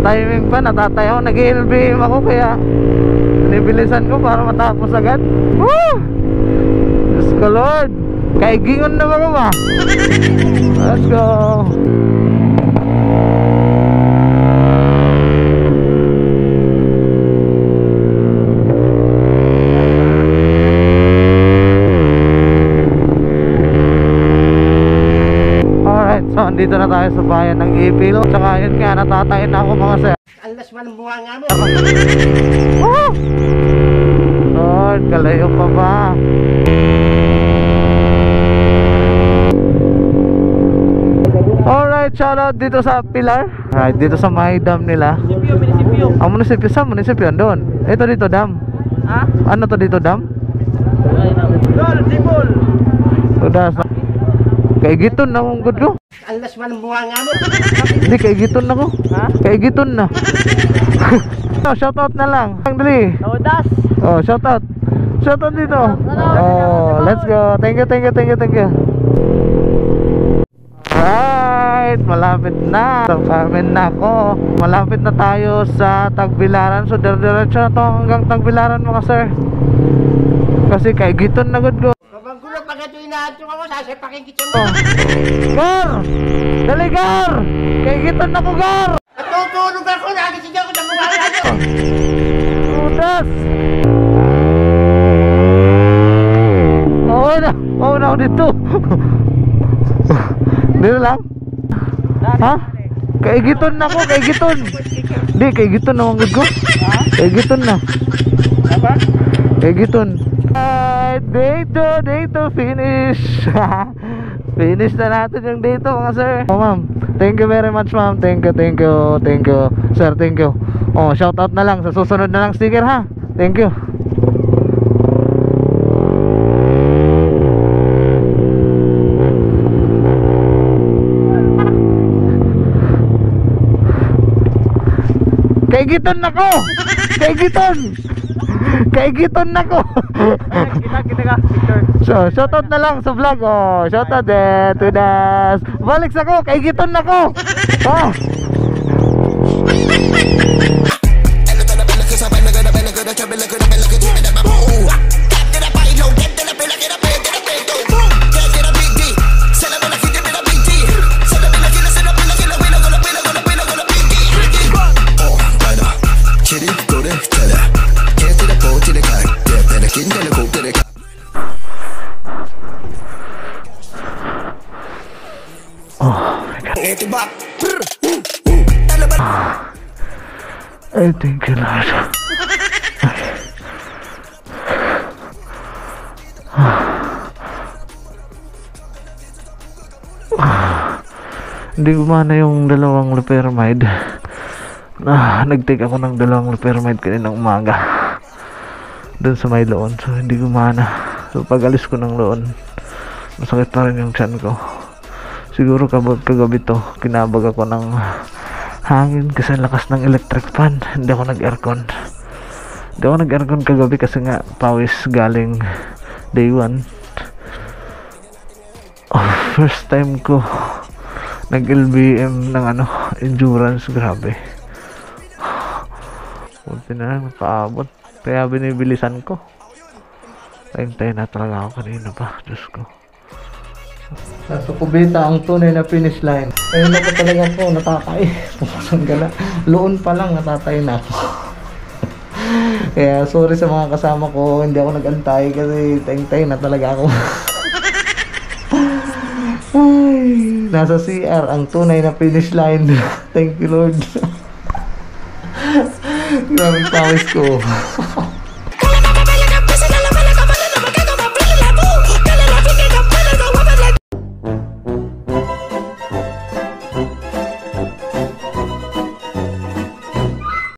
timing pa, natatay ako, nag-LBM ako kaya nibilisan ko para matapos agad. Woo! Diyos ko Lord, kaigingon na ba ba? Let's go. So, andito na tayo sa bayan ng Ipil. Tsaka yun nga, natatayin na ako mga sir. Alas man ang bunga nga mo. Lord, kalayo pa ba? Alright, shoutout dito sa Pilar. Right, dito sa may dam nila. Munisipyo. Ang munisipyo, sa munisipyo doon. Ito dito dam. Ha? Ano to dito dam? Dol, Dibol. Tudas. Kaigiton na mong good ko. Alas man ang bunga nga mo. Hindi, kaigiton na ko. Ha? Kaigiton na. Oh, shoutout na lang. Ang dali. Todas. Oh, shoutout. Shoutout dito. Oh, let's go. Thank you, thank you, thank you, thank you. Alright, malapit na. So, kamin na ako. Malapit na tayo sa Tagbilaran. So, diretso na to hanggang Tagbilaran mga sir. Kasi kaigiton na good ko. Mabanggulo pag ito inaadyo ako, sasapakin kita mo. Oh. Gar! Dali, Gar! Kaigiton na ko, Gar! Natutulog ako, nagising ako sa bunga nga mo. Tudas! Oo na ako dito. Dito lang? Ha? Kaigiton na ko, kaigiton. Di, kaigiton na mga ko. Kaigiton na. Apa? Kaigiton. Dito, finish. Finish na natin yung dito mga sir. Oh ma'am, thank you very much ma'am. Thank you sir, thank you. Oh, shout out na lang sa susunod na lang sticker ha. Thank you. Kaigiton na ko. Kaigiton na ko. Kita ka, picture. So, shoutout na lang sa vlog. Oh, shoutout Tudas. Balik sa ko, kaigiton na ko. Oh. I think you Lord. Hindi gumana yung dalawang loperamide. Nag-take ako ng dalawang loperamide kaninang umaga doon sa may loon. So hindi gumana. So pag alis ko ng loon, masakit pa rin yung tiyan ko. Siguro kagabi to, kinabag ako ng hangin kasi lakas ng electric fan. Hindi ako nag-aircon kagabi kasi nga pawis galing day 1. First time ko nag-LBM ng endurance. Grabe, buti na lang nakaabot, kaya binibilisan ko. Tayo na talaga ako kanina pa. Diyos ko, sa Sucubita ang tunay na finish line. Ayun na po talaga po, natatay. Pumasang gala. Loon pa lang, natatay na ako. Kaya sorry sa mga kasama ko, hindi ako nag-antay kasi tayong-tay na talaga ako. Ay, nasa CR ang tunay na finish line. Thank you Lord. Grabe pawis ko.